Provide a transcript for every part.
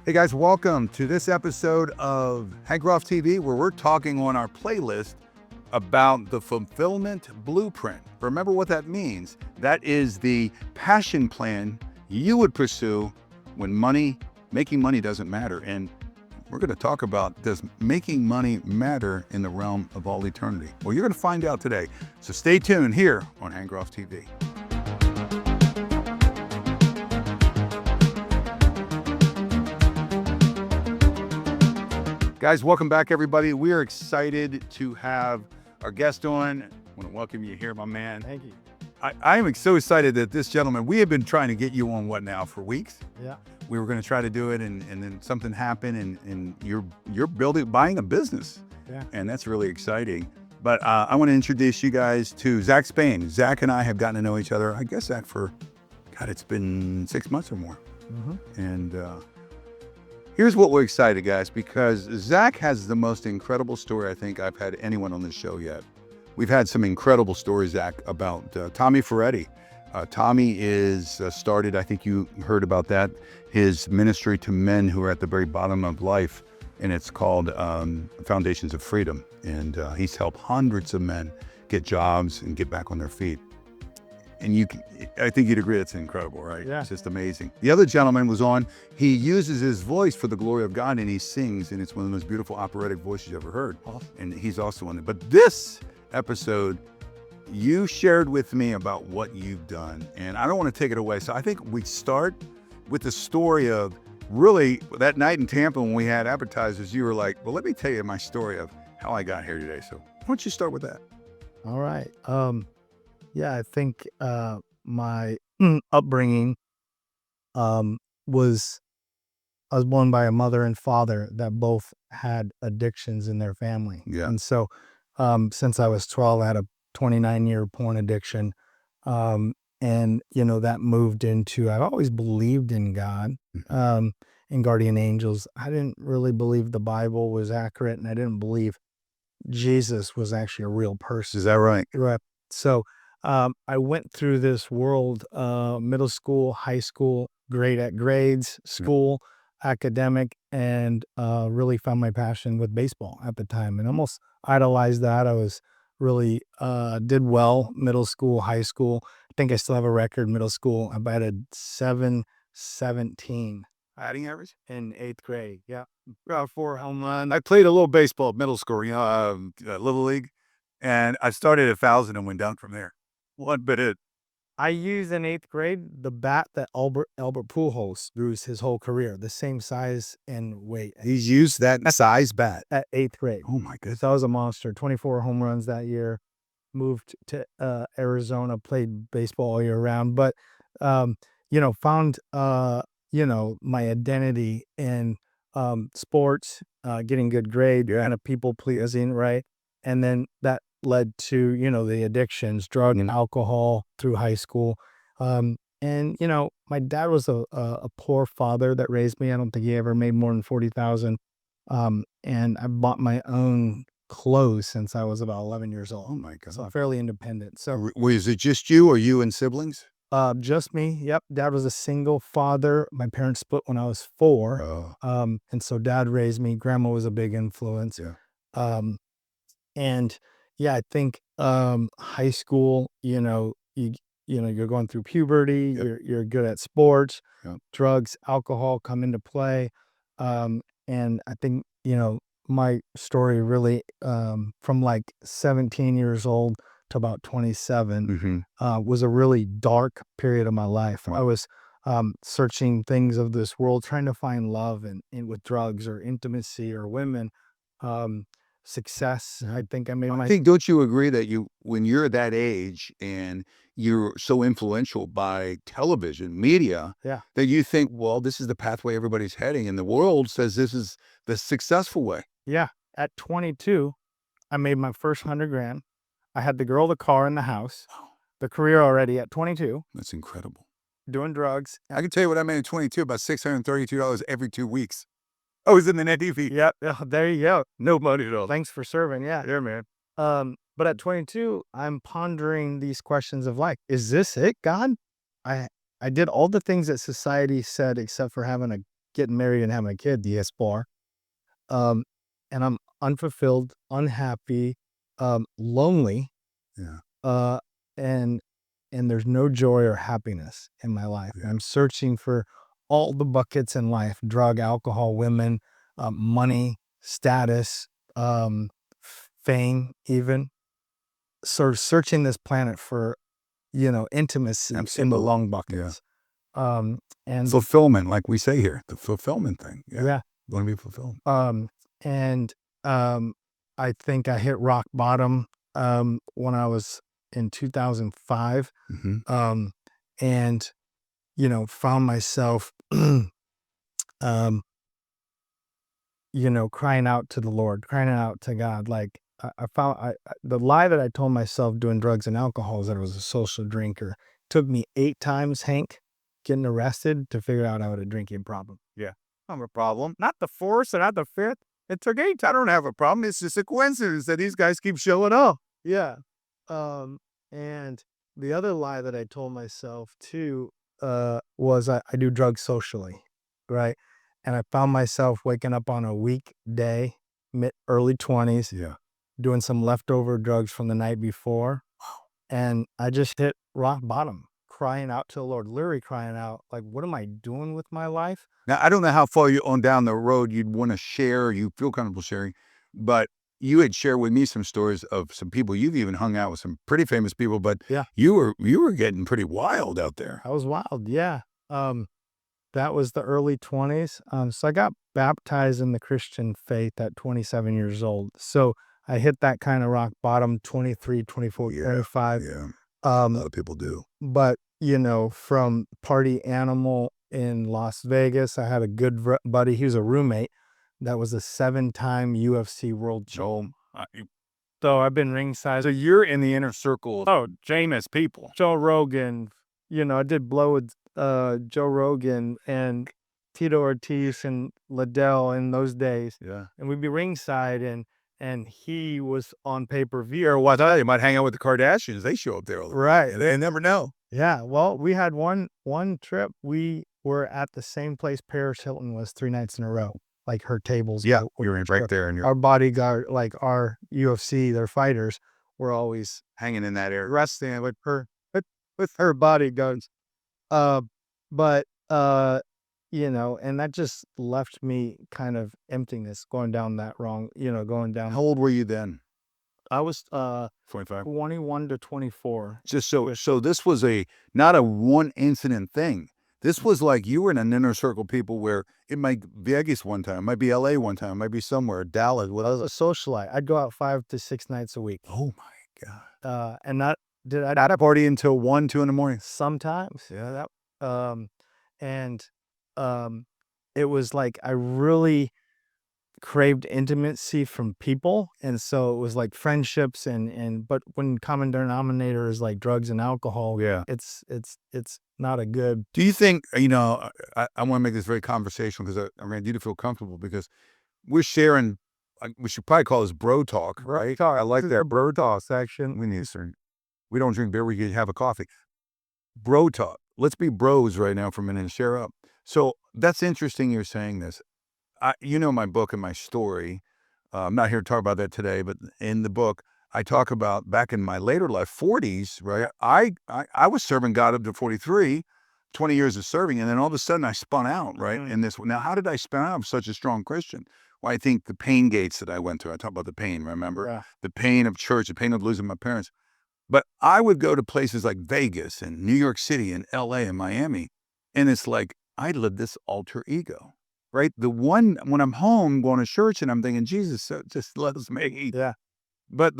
Hey guys, welcome to this episode of Hangroff TV, where we're talking on our playlist about the fulfillment blueprint. Remember what that means. That is the passion plan you would pursue when making money doesn't matter. And we're going to talk about, does making money matter in the realm of all eternity? Well, you're going to find out today. So stay tuned here on Hangroff TV. Guys, welcome back, everybody. We are excited to have our guest on. I want to welcome you here, my man. Thank you. I am so excited that this gentleman, we have been trying to get you on what now for weeks. Yeah. We were going to try to do it, and then something happened, and you're buying a business. Yeah. And that's really exciting. But I want to introduce you guys to Zack Spain. Zack and I have gotten to know each other, I guess, Zack, for, God, it's been 6 months or more. Mm-hmm. And here's what we're excited, guys, because Zack has the most incredible story I think I've had anyone on this show yet. We've had some incredible stories, Zack, about Tommy Ferretti. Tommy is started, I think you heard about that, his ministry to men who are at the very bottom of life, and it's called Foundations of Freedom. And he's helped hundreds of men get jobs and get back on their feet. And I think you'd agree that's incredible, right? Yeah. It's just amazing. The other gentleman was on. He uses his voice for the glory of God, and he sings, and it's one of the most beautiful operatic voices you ever heard. Awesome. And he's also on it. But this episode, you shared with me about what you've done, and I don't want to take it away. So I think we start with the story of really that night in Tampa when we had appetizers. You were like, well, let me tell you my story of how I got here today. So why don't you start with that? All right. Yeah, I think my upbringing was I was born by a mother and father that both had addictions in their family. Yeah. And so since I was 12, I had a 29-year porn addiction. And, that moved into, I've always believed in God and guardian angels. I didn't really believe the Bible was accurate, and I didn't believe Jesus was actually a real person. Is that right? Right. So I went through this world, middle school, high school, great at grades, school, academic, and really found my passion with baseball at the time and almost idolized that. I was really did well middle school, high school. I think I still have a record middle school. I batted 717 Batting average? in 8th grade. Yeah. 4 home runs. I played a little baseball middle school, Little League, and I started at 1,000 and went down from there. One bit it. I used in 8th grade the bat that Albert Pujols threw his whole career, the same size and weight He's used that size bat. at 8th grade. Oh my goodness. So I was a monster. 24 home runs that year. Moved to Arizona, played baseball all year round, but found my identity in sports, getting good grade, kind of people pleasing, right? And then that led to, the addictions, drug and alcohol through high school. My dad was a poor father that raised me. I don't think he ever made more than 40,000. And I bought my own clothes since I was about 11 years old. Oh my God. So fairly independent. So Was it just you or you and siblings? just me. Yep. Dad was a single father. My parents split when I was 4. Oh, And so dad raised me. Grandma was a big influence. yeah. Um, and yeah, I think high school, you're going through puberty, Yep. you're good at sports, Yep. drugs, alcohol come into play. And I think, my story really from like 17 years old to about 27 was a really dark period of my life. Wow. I was searching things of this world, trying to find love and with drugs or intimacy or women. Success. I think I made I my think, don't you agree that when you're that age and you're so influential by television, media, yeah. that you think, well, this is the pathway everybody's heading, and the world says this is the successful way. Yeah. At 22, I made my first 100 grand. I had the girl, the car, and the house, the career already at 22, That's incredible. doing drugs. I can tell you what I made at 22, about $632 every 2 weeks. I was in the Navy. Yeah, there you go. No money at all. Thanks for serving. Yeah. Yeah, man. But at 22, I'm pondering these questions of like, is this it, God? I did all the things that society said except for having getting married and having a kid, the ESPAR. And I'm unfulfilled, unhappy, lonely, Yeah. uh, and there's no joy or happiness in my life. Yeah. I'm searching for all the buckets in life: drug, alcohol, women, money, status, fame, even. Sort of searching this planet for, intimacy in the Absolutely. long Yeah. buckets. And Fulfillment, like we say here, the fulfillment thing. Yeah. yeah, You want to be fulfilled. and I think I hit rock bottom when I was in 2005, Hmm. and found myself, crying out to the Lord, crying out to God. Like I found the lie that I told myself doing drugs and alcohol is that I was a social drinker. Took me 8 times, Hank, getting arrested to figure out I had a drinking problem. Yeah. I have a problem. Not the fourth or not the fifth. It took 8. I don't have a problem. It's just a coincidence that these guys keep showing up. Yeah. And the other lie that I told myself too was I do drugs socially, right? And I found myself waking up on a weekday, early 20s, Yeah. doing some leftover drugs from the night before. And I just hit rock bottom, crying out to the Lord, literally crying out, like, what am I doing with my life? Now, I don't know how far you on down the road you'd want to share, or you feel comfortable sharing, but you had shared with me some stories of some people. You've even hung out with some pretty famous people, but Yeah. you were getting pretty wild out there. I was wild. Yeah. That was the early 20s. So I got baptized in the Christian faith at 27 years old. So I hit that kind of rock bottom, 23, 24, Yeah. 25. Yeah. A Um, lot of people do. but, from party animal in Las Vegas, I had a good buddy. He was a roommate that was a 7-time UFC world champion. So I've been ringside. So you're in the inner circle of famous people. Joe Rogan, I did blow with Joe Rogan and Tito Ortiz and Liddell in those days. Yeah. And we'd be ringside, and he was on pay-per-view. Or what? You might hang out with the Kardashians. They show up there all the time. Right. They never know. Yeah. Well, we had one trip. We were at the same place Paris Hilton was 3 nights in a row. Like her tables. Yeah. You're right there, and you're Our bodyguard, like our UFC, their fighters, were always hanging in that area. wrestling with her bodyguards. But and that just left me kind of emptiness, going down that wrong, going down. How old were you then? I was 25. 21 to 24. Just so this was not a one incident thing. This was like you were in an inner circle of people where it might be Vegas one time, it might be LA one time, it might be somewhere, Dallas. I was a socialite. I'd go out 5 to 6 nights a week. Oh my God. And not did I Not a party until 1, 2 in the morning. sometimes. Yeah, and it was like I really craved intimacy from people, and so it was like friendships, but when common denominator is like drugs and alcohol, Yeah. it's not a good. Do you think, I want to make this very conversational because I mean, I need to feel comfortable because we're sharing, we should probably call this bro talk, right? I like that bro talk section. We don't drink beer, we can have a coffee. Bro talk. Let's be bros right now for a minute and share up. So that's interesting you're saying this. My book and my story. I'm not here to talk about that today, but in the book, I talk about back in my later life, 40s, right? I was serving God up to 43, 20 years of serving, and then all of a sudden I spun out, right? Now, how did I spun out? I'm such a strong Christian. Well, I think the pain gates that I went through. I talk about the pain, remember? Yeah. The pain of church, the pain of losing my parents. But I would go to places like Vegas and New York City and LA and Miami, and it's like I lived this alter ego. Right? The one, when I'm home going to church and I'm thinking, Jesus, just let us make it. Yeah. But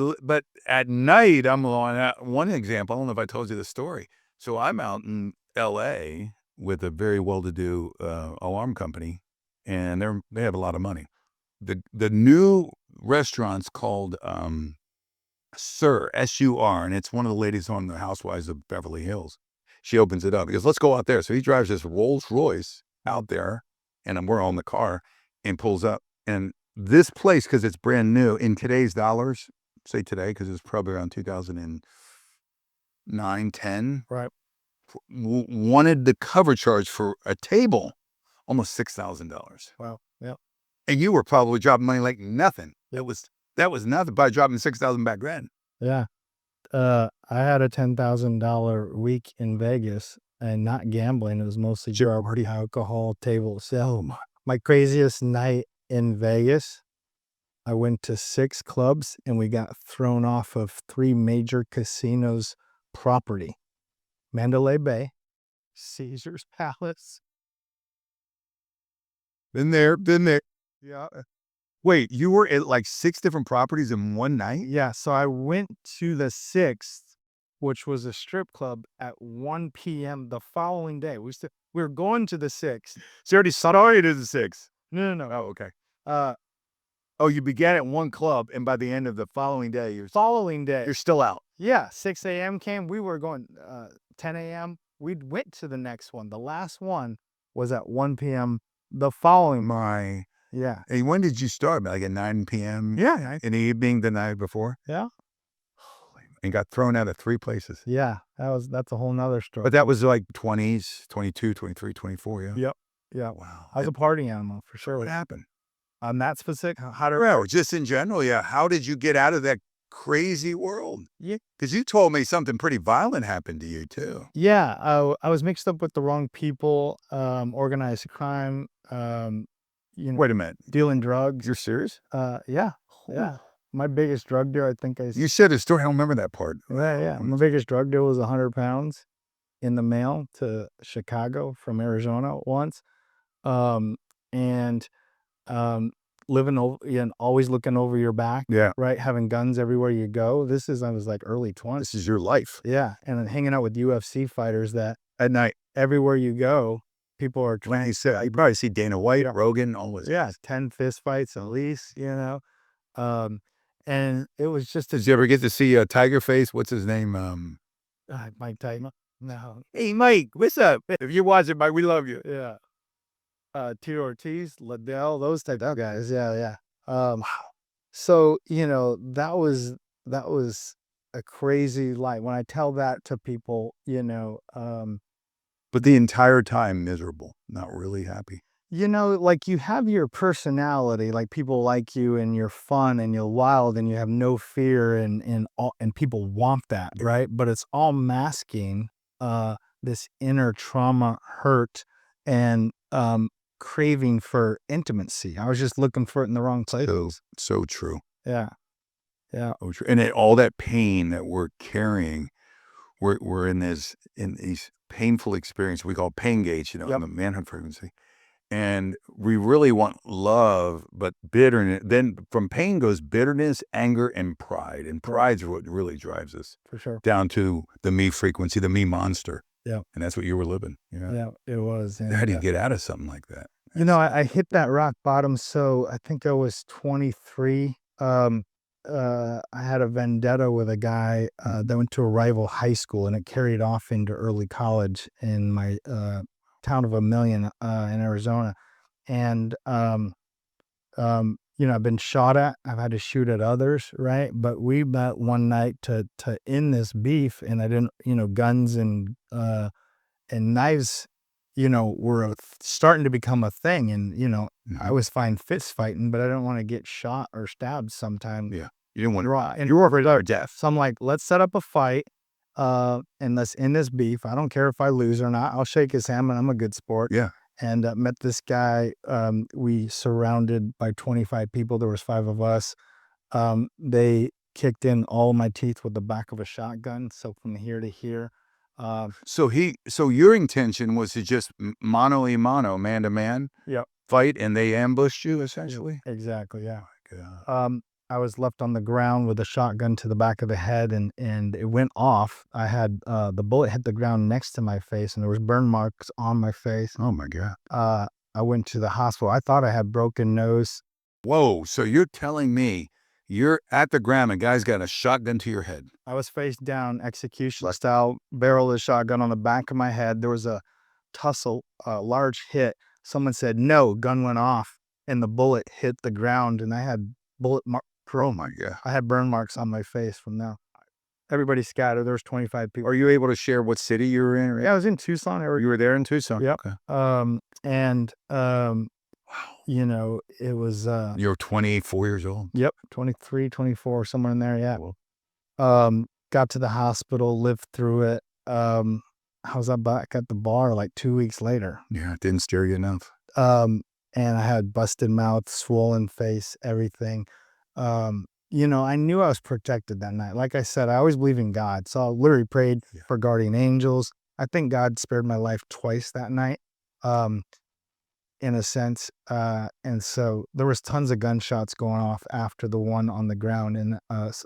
at night, I'm on one example. I don't know if I told you the story. So I'm out in LA with a very well-to-do alarm company, and they have a lot of money. The new restaurant's called Sir, S-U-R, and it's one of the ladies on the Housewives of Beverly Hills. She opens it up. He goes, let's go out there. So he drives this Rolls Royce out there, and we're on the car, and pulls up. And this place, because it's brand new, in today's dollars, say today, because it's probably around 2009, 10, Right. wanted the cover charge for a table almost $6,000. Wow. Yeah. And you were probably dropping money like nothing. That was nothing by dropping 6,000 back then. Yeah. I had a $10,000 week in Vegas and not gambling. It was mostly Sure. party, alcohol, table sale. My craziest night in Vegas, I went to 6 clubs and we got thrown off of 3 major casinos property. Mandalay Bay, Caesar's Palace. Been there. Yeah. Wait, you were at like 6 different properties in one night? Yeah, so I went to the 6th, which was a strip club, at 1 PM the following day. We were going to the 6th. So you already started at the 6. No, no, no. Oh, okay. Uh, Oh, you began at one club, and by the end of the following day, following day. you're still out. Yeah, 6 AM came. We were going 10 AM. We went to the next one. The last one was at 1 PM the following. My. Yeah. And when did you start? Like at 9 p.m. Yeah. in the evening the night before? Yeah. And got thrown out of 3 places. Yeah. That's a whole nother story. But that was like 20s, 22, 23, 24, yeah? Yep. Yeah. Wow. I was a party animal for sure. What happened? On that specific, how to Well, just in general, yeah. How did you get out of that crazy world? Yeah. Because you told me something pretty violent happened to you, too. Yeah, I was mixed up with the wrong people, organized crime, Wait a minute. dealing drugs. You're serious? Yeah, yeah. My biggest drug deal, I think You said a story. I don't remember that part. yeah. My biggest drug deal was 100 pounds in the mail to Chicago from Arizona once. And living over and always looking over your back, Yeah. right? Having guns everywhere you go. I was like early 20s. This is your life. Yeah, and then hanging out with UFC fighters that At night. everywhere you go, people are When you said, you probably see Dana White, Rogan, always. yeah, 10 fist fights at least, and it was just Did you ever get to see Tiger Face? What's his name? Mike Tyson. No, Hey, Mike, what's up? If you're watching, Mike, we love you. yeah, T. Ortiz, Liddell, those type of guys. Yeah, yeah. So that was a crazy life. When I tell that to people, But the entire time miserable, not really happy. like you have your personality, like people like you and you're fun and you're wild and you have no fear and people want that, right? But it's all masking this inner trauma, hurt, and craving for intimacy. I was just looking for it in the wrong places. So true. Yeah. Yeah. So true. And all that pain that we're carrying, we're in these painful experiences we call pain gates, in the manhood frequency. And we really want love, but bitterness. Then from pain goes bitterness, anger, and pride. And pride's what really drives us For sure. down to the me frequency, the me monster. Yeah. And that's what you were living. Yeah, it was. And, How do you get out of something like that? I hit that rock bottom. So I think I was 23. I had a vendetta with a guy that went to a rival high school, and it carried off into early college in my town of 1 million in Arizona. And I've been shot at. I've had to shoot at others, right? But we met one night to end this beef, and I didn't, guns and knives, were starting to become a thing. And I was fine fist fighting, but I didn't want to get shot or stabbed sometime. Yeah. You didn't want Right. And you were afraid of death. so I'm like, let's set up a fight, and let's end this beef. I don't care if I lose or not. I'll shake his hand, and I'm a good sport. Yeah. And met this guy. We surrounded by 25 people. There was 5 of us. They kicked in all my teeth with the back of a shotgun. So from here to here. So your intention was to just mano a mano, man to man, Yep. fight, and they ambushed you essentially. Exactly. Yeah. Oh my God. I was left on the ground with a shotgun to the back of the head, and it went off. I had the bullet hit the ground next to my face, and there was burn marks on my face. Oh my God. I went to the hospital. I thought I had broken nose. Whoa. So you're telling me you're at the ground, a guy's got a shotgun to your head. I was face down, execution style, barrel of the shotgun on the back of my head. There was a tussle, a large hit. Someone said, no, gun went off, and the bullet hit the ground, and I had bullet mark. Oh my God. I had burn marks on my face from now. everybody scattered. There was 25 people. Are you able to share what city you were in? Or Yeah, I was in Tucson, you Arizona. were there in Tucson? Yep. Okay. And Wow. you know, it was You were 24 years old. yep, 23, 24, somewhere in there. Yeah. Well, Got to the hospital, lived through it. I was back at the bar like 2 weeks later. yeah, it didn't scare you enough. And I had busted mouth, swollen face, everything. You know, I knew I was protected that night. Like I said, I always believe in God. So I literally prayed Yeah. for guardian angels. I think God spared my life twice that night, in a sense. And so there was tons of gunshots going off after the one on the ground. And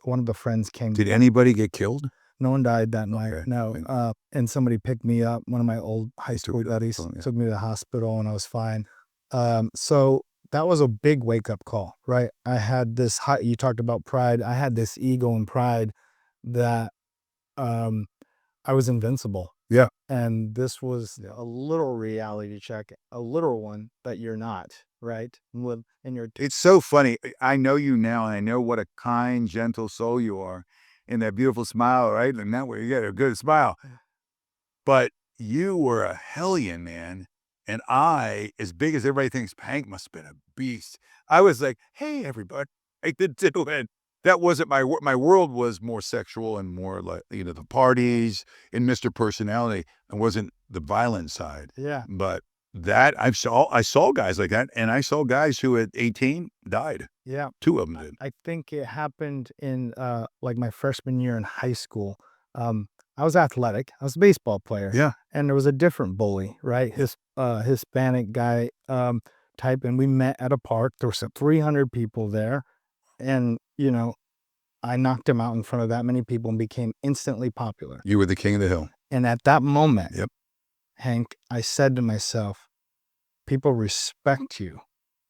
one of the friends came. Did anybody get killed? No one died that night. Okay. No. And somebody picked me up. One of my old high school buddies hospital, yeah. took me to the hospital, and I was fine. So that was a big wake up call, right? I had this high, you talked about pride. I had this ego and pride that I was invincible. Yeah. And this was a little reality check, a little one that you're not, right? And you're It's so funny. I know you now, and I know what a kind, gentle soul you are, and that beautiful smile, right? And that way you get a good smile. But you were a hellion, man. And I, as big as everybody thinks, Hank must have been a beast. I was like, hey, everybody, I did do it. That wasn't my world was more sexual and more like, you know, the parties and Mr. Personality. It wasn't the violent side. yeah. But that I saw guys like that, and I saw guys who at 18 died. Yeah. 2 of them did. I think it happened in like my freshman year in high school. I was athletic. I was a baseball player. Yeah. And there was a different bully, right? Hispanic guy type, and we met at a park. There was 300 people there, and you know, I knocked him out in front of that many people and became instantly popular. You were the king of the hill. And at that moment, Yep. Hank, I said to myself, people respect you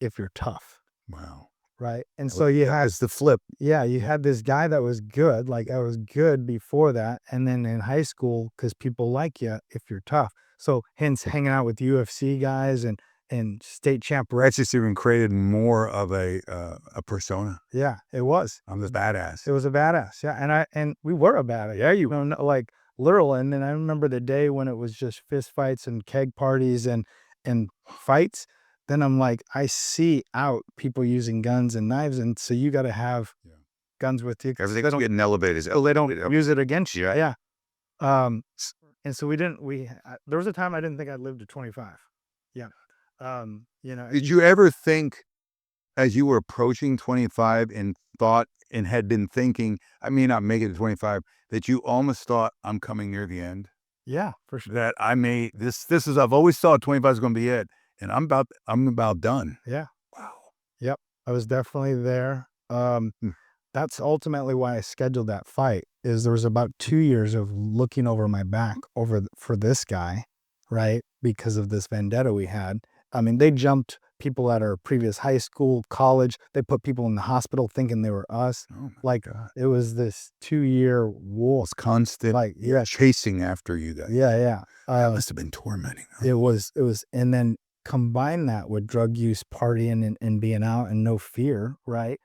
if you're tough. Wow. Right. And so you had the flip. Yeah, you had this guy that was good, like I was good before that. And then in high school, because people like you if you're tough. So hence hanging out with UFC guys and state champ. That's just even created more of a persona. Yeah, it was. I'm the badass. It was a badass. Yeah. And we were a badass. Yeah, you know, like literal. And then I remember the day when it was just fist fights and keg parties and fights. Then I'm like, I see out people using guns and knives, and so you got to have guns with you. Because they don't get in elevators. Oh, they don't use it against you. Yeah. And so there was a time I didn't think I'd live to 25. Yeah. You know, Did you ever think, as you were approaching 25 and thought and had been thinking, I may not make it to 25, that you almost thought, I'm coming near the end? yeah, for sure. That I may, I've always thought 25 is going to be it. And I'm about done. Yeah. Wow. Yep. I was definitely there. That's ultimately why I scheduled that fight. Is there was about 2 years of looking over my back for this guy, right? Because of this vendetta we had. I mean, they jumped people at our previous high school, college. They put people in the hospital thinking they were us. Oh my Like God. it was this 2-year war. It's constant, Like, yeah. chasing after you guys. Yeah. That must have been tormenting. Huh? It was, and then combine that with drug use, partying, and being out and no fear, right?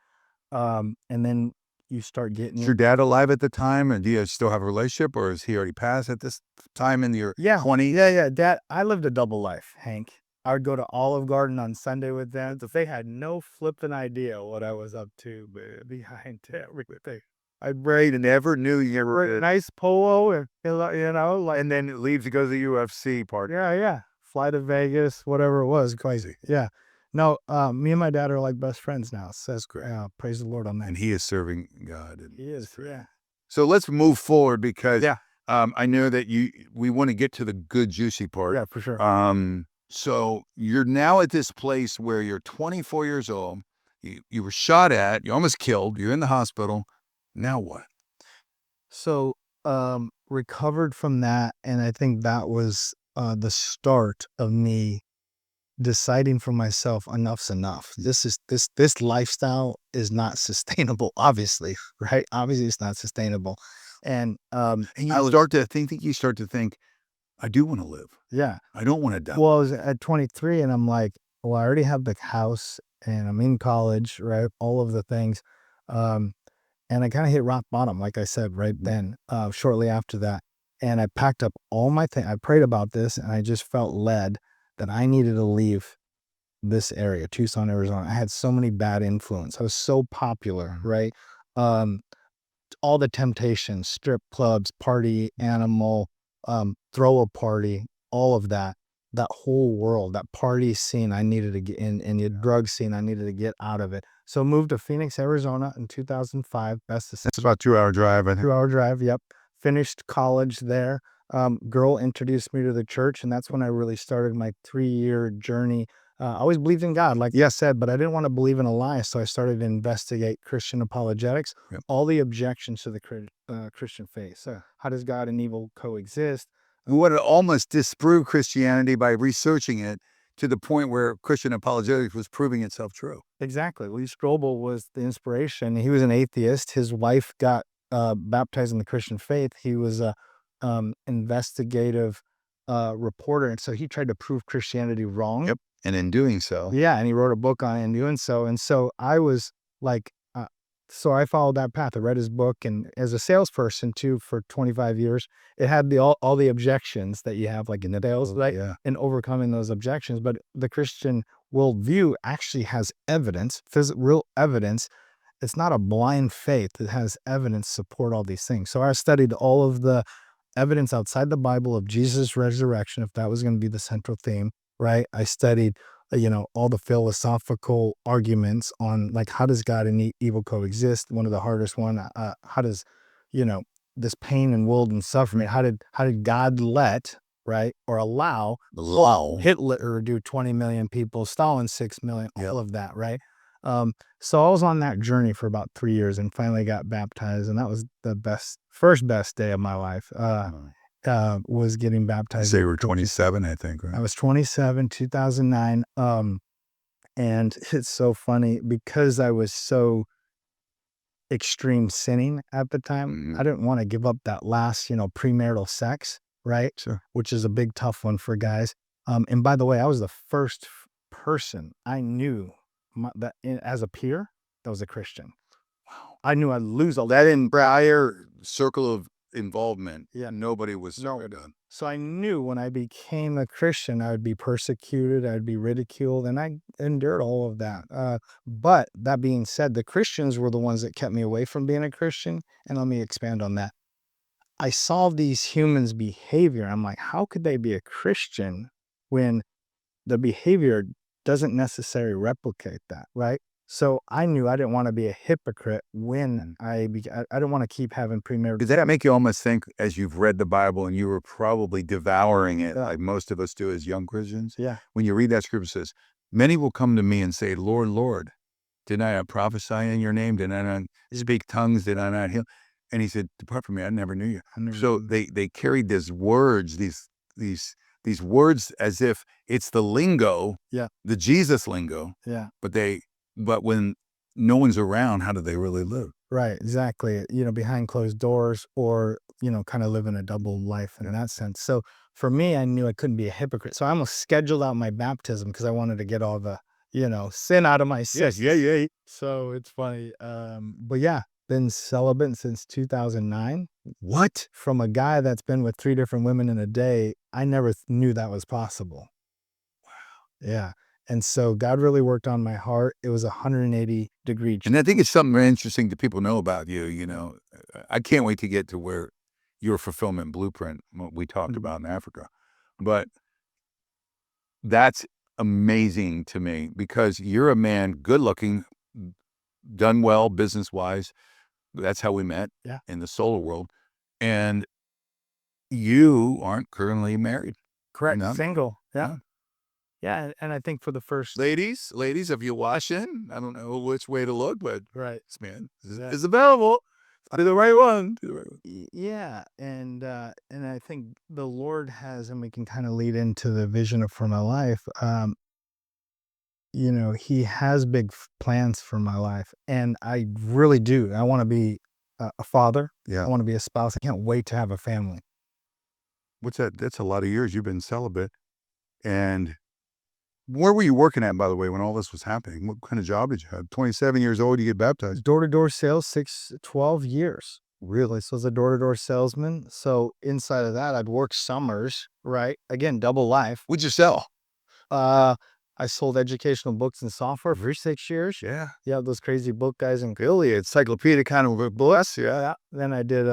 And then you start getting. Is your dad alive at the time, and do you still have a relationship, or is he already passed at this time in your 20s? Yeah. Dad, I lived a double life, Hank. I would go to Olive Garden on Sunday with them. They had no flipping idea what I was up to behind everything. I never knew you were Nice polo, and you know, like, and then it leaves to go to the UFC party. yeah. Fly to Vegas, whatever it was. Crazy. Yeah. No, me and my dad are like best friends now. So that's great. Praise the Lord on that. And he is serving God. And He is, yeah. So let's move forward because I know that we want to get to the good, juicy part. Yeah, for sure. So you're now at this place where you're 24 years old. You were shot at. You almost killed. You're in the hospital. Now what? So recovered from that, and I think that was the start of me deciding for myself, enough's enough. This lifestyle is not sustainable, obviously, right? Obviously it's not sustainable. And you start to think, I do want to live. Yeah. I don't want to die. Well, I was at 23 and I'm like, well, I already have the house and I'm in college, right? All of the things. And I kind of hit rock bottom, like I said, right then, shortly after that. And I packed up all my things. I prayed about this and I just felt led that I needed to leave this area, Tucson, Arizona. I had so many bad influence. I was so popular, right? Um, all the temptations, strip clubs, party animal, throw a party, all of that, that whole world, that party scene I needed to get in, and the drug scene I needed to get out of it. So moved to Phoenix, Arizona in 2005. Best That's about 2 hour drive, I think. 2 hour drive. Yep. Finished college there. Girl introduced me to the church, and that's when I really started my 3-year journey. I always believed in God, like yes said, but I didn't want to believe in a lie. So I started to investigate Christian apologetics, Yep. all the objections to the Christian faith. So how does God and evil coexist? We want to almost disprove Christianity by researching it to the point where Christian apologetics was proving itself true. Exactly. Lee Strobel was the inspiration. He was an atheist. His wife got baptized in the Christian faith. He was a investigative reporter, and so he tried to prove Christianity wrong. Yep. And in doing so, Yeah, and he wrote a book on it and doing so. And so I was like, so I followed that path. I read his book, and as a salesperson too, for 25 years, it had all the objections that you have, like in the sales, right? yeah. And overcoming those objections. But the Christian worldview actually has evidence, real evidence. It's not a blind faith. It has evidence support all these things. So I studied all of the evidence outside the Bible of Jesus' resurrection, if that was going to be the central theme, right? I studied, all the philosophical arguments on like how does God and evil coexist. One of the hardest one. How does, this pain and world and suffering? How did God let, right, or allow Hitler do 20 million people, Stalin 6 million, all of that, right? So I was on that journey for about 3 years and finally got baptized. And that was the first best day of my life, was getting baptized. So you were 27, I think, right? I was 27, 2009. And it's so funny because I was so extreme sinning at the time. I didn't want to give up that last, premarital sex, right? Sure. Which is a big tough one for guys. And by the way, I was the first person I knew as a peer that was a Christian. Wow. I knew I'd lose all That entire circle of involvement, Yeah. nobody was No. done. So I knew when I became a Christian, I would be persecuted, I'd be ridiculed, and I endured all of that. But that being said, the Christians were the ones that kept me away from being a Christian. And let me expand on that. I saw these humans' behavior. I'm like, how could they be a Christian when the behavior doesn't necessarily replicate that, right? So I knew I didn't want to be a hypocrite when I didn't want to keep having premarital. Does that make you almost think, as you've read the Bible and you were probably devouring it, like most of us do as young Christians? Yeah. When you read that scripture, it says, many will come to me and say, Lord, Lord, did I not prophesy in your name? Did I not speak tongues? Did I not heal? And he said, depart from me, I never knew you. So they carried these words, these words as if it's the lingo, the Jesus lingo. Yeah. But when no one's around, how do they really live? Right, exactly. Behind closed doors, or, kind of living a double life in that sense. So for me, I knew I couldn't be a hypocrite. So I almost scheduled out my baptism because I wanted to get all the, sin out of my system. Yeah. So it's funny. But yeah, been celibate since 2009. What? From a guy that's been with 3 different women in a day, I never knew that was possible. Wow. Yeah. And so God really worked on my heart. It was 180-degree change. And I think it's something very interesting that people know about you. I can't wait to get to where your fulfillment blueprint, what we talked about in Africa. But that's amazing to me because you're a man, good looking, done well business-wise. That's how we met in the solar world. And you aren't currently married. Correct. No. Single. Yeah. No. Yeah. And I think for the first. Ladies, if you're watching, I don't know which way to look, but this man Yeah. is available. Do the right one. Yeah. And I think the Lord has, and we can kind of lead into the vision for my life. He has big plans for my life, and I really do. I want to be a father. Yeah. I want to be a spouse. I can't wait to have a family. What's that? That's a lot of years you've been celibate. And Where were you working at, by the way, when all this was happening? What kind of job did you have? 27 years old, you get baptized. Door-to-door sales, 12 years. Really? So I was a door-to-door salesman. So inside of that, I'd work summers, right? Again, double life. What'd you sell? Uh, I sold educational books and software for 6 years. Yeah. Yeah, those crazy book guys and Really, encyclopedia kind of a bless. Yeah. yeah. Then I did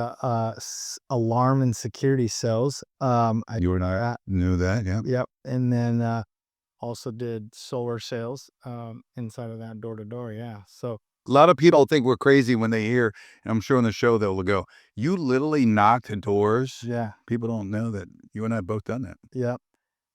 alarm and security sales. I You and I knew that. Yeah. Yep. And then also did solar sales inside of that door to door. Yeah. So A lot of people think we're crazy when they hear, and I'm sure on the show they'll go, you literally knocked doors. yeah. People don't know that you and I both done that. Yep.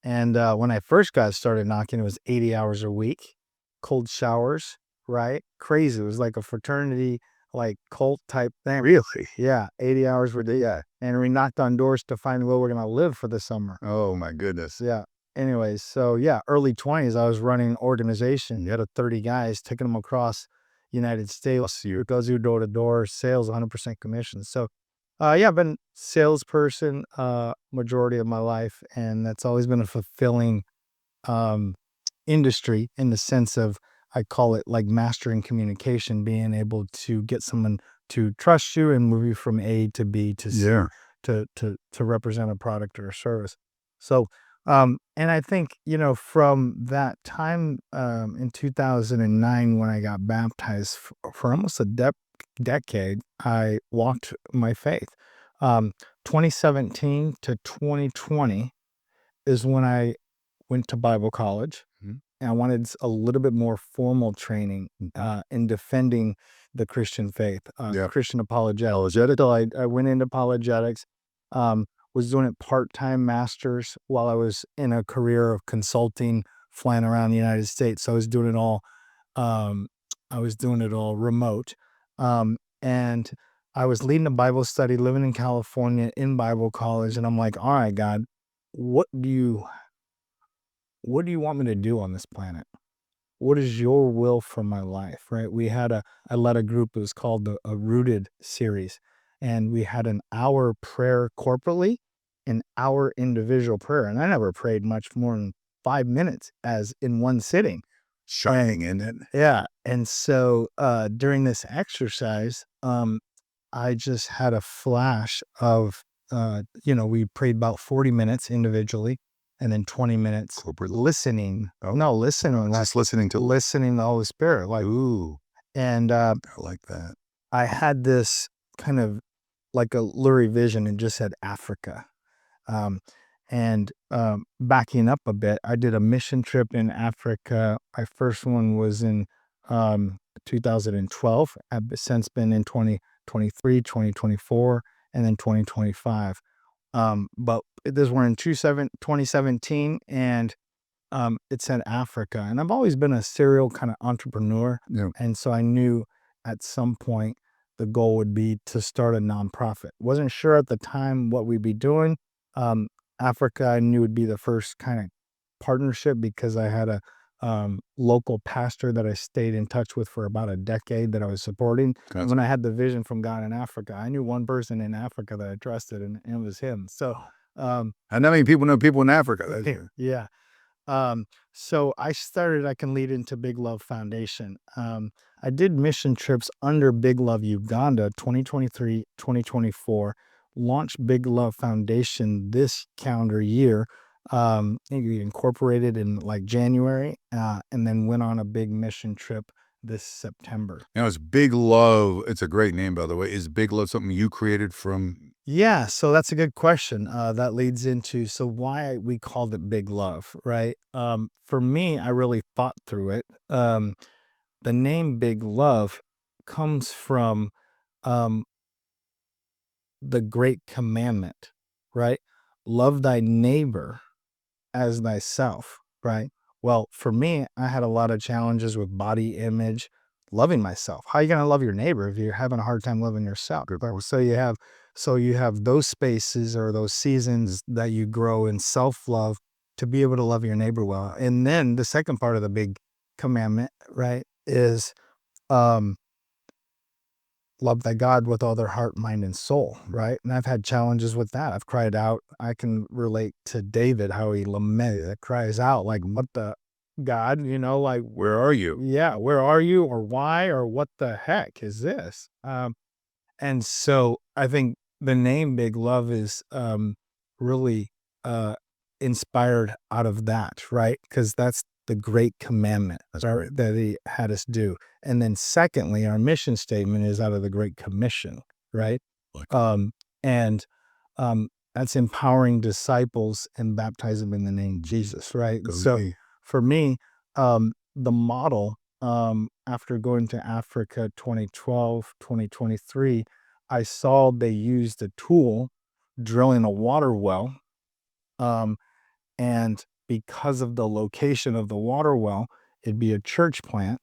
And when I first got started knocking, it was 80 hours a week, cold showers, right? Crazy. It was like a fraternity, like cult type thing. Really? Yeah, 80 hours a day. Yeah. And we knocked on doors to find where we're going to live for the summer. Oh my goodness. Yeah. Anyways, so yeah, early 20s, I was running an organization. You had 30 guys, taking them across United States. You go through door to door sales, 100% commission. So yeah, I've been salesperson majority of my life, and that's always been a fulfilling um, industry in the sense of I call it like mastering communication, being able to get someone to trust you and move you from A to B to C Yeah. to represent a product or a service. So, and I think from that time in 2009 when I got baptized for almost a decade, I walked my faith. 2017 to 2020 is when I went to Bible college, Mhm. and I wanted a little bit more formal training in defending the Christian faith, Yeah. Christian apologetics. So I went into apologetics, um, was doing it part-time masters while I was in a career of consulting, flying around the United States. So um, I was doing it all remote. And I was leading a Bible study, living in California in Bible college. And I'm like, all right, God, what do you want me to do on this planet? What is your will for my life? Right. I led a group, it was called a Rooted series. And we had an hour prayer corporately, an hour individual prayer. And I never prayed much more than 5 minutes as in one sitting. Shining in it. Yeah. And so during this exercise, I just had a flash of, we prayed about 40 minutes individually and then 20 minutes Corporate. listening. Oh. No, listening. Just listening to. Listening to the Holy Spirit. Like, Ooh, and I like that. I had this kind of like a blurry vision and just said Africa. Um, and backing up a bit, I did a mission trip in Africa. My first one was in 2012. I've since been in 2023, 2024, and then 2025. But this were in 2017, and it said Africa. And I've always been a serial kind of entrepreneur. Yeah. And so I knew at some point the goal would be to start a nonprofit. Wasn't sure at the time what we'd be doing. Um, Africa, I knew would be the first kind of partnership because I had a local pastor that I stayed in touch with for about a decade that I was supporting. And when I had the vision from God in Africa, I knew one person in Africa that I trusted, and it was him. So, And how many people know people in Africa? That's yeah. So I can lead into Big Love Foundation. I did mission trips under Big Love Uganda 2023, 2024, launched Big Love Foundation this calendar year. We incorporated in like January, and then went on a big mission trip this September. Now, it's Big Love. It's a great name, by the way. Is Big Love something you created from? Yeah, so that's a good question. That leads into why we called it Big Love, right? For me, I really thought through it. The name Big Love comes from um, the Great Commandment, right? Love thy neighbor as thyself, right? Well, for me, I had a lot of challenges with body image, loving myself. How are you going to love your neighbor if you're having a hard time loving yourself? So you have those spaces or those seasons that you grow in self-love to be able to love your neighbor well. And then the second part of the big commandment, right, is love thy God with all their heart, mind, and soul, right? And I've had challenges with that. I've cried out. I can relate to David, how he lamented, cries out, like, what the God, like, Where are you? yeah, where are you, or why, or what the heck is this? And so I think the name Big Love is really inspired out of that, right? Because that's the great commandment that he had us do. And then secondly, our mission statement is out of the Great Commission, right? Like- And that's empowering disciples and baptize them in the name of Jesus, right? Go So me. for me, the model after going to Africa 2012, 2023, I saw they used a tool drilling a water well. And because of the location of the water well, it'd be a church plant.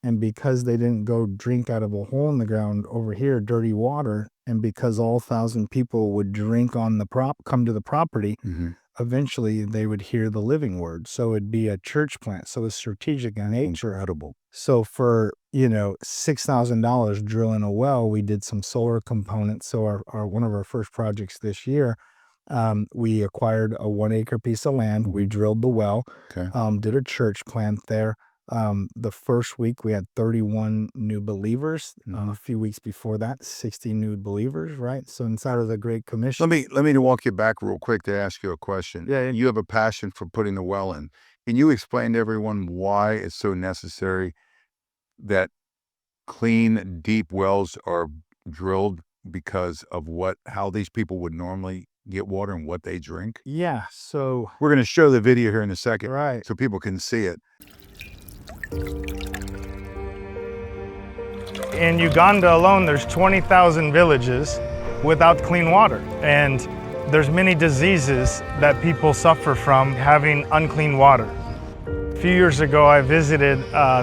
And because they didn't go drink out of a hole in the ground over here, dirty water, and because all 1,000 people would drink on come to the property, eventually they would hear the living word. So it'd be a church plant. So it's strategic in nature. Incredible. So for, $6,000 drilling a well, we did some solar components. So our one of our first projects this year, we acquired a 1-acre piece of land. We drilled the well, did a church plant there. The first week we had 31 new believers. A few weeks before that, 60 new believers, right? So inside of the Great Commission. Let me walk you back real quick to ask you a question. Yeah. You have a passion for putting the well in. Can you explain to everyone why it's so necessary that clean, deep wells are drilled because of how these people would normally get water and what they drink? Yeah, so we're going to show the video here in a second, right, so people can see it. In Uganda alone, there's 20,000 villages without clean water. And there's many diseases that people suffer from having unclean water. A few years ago, I visited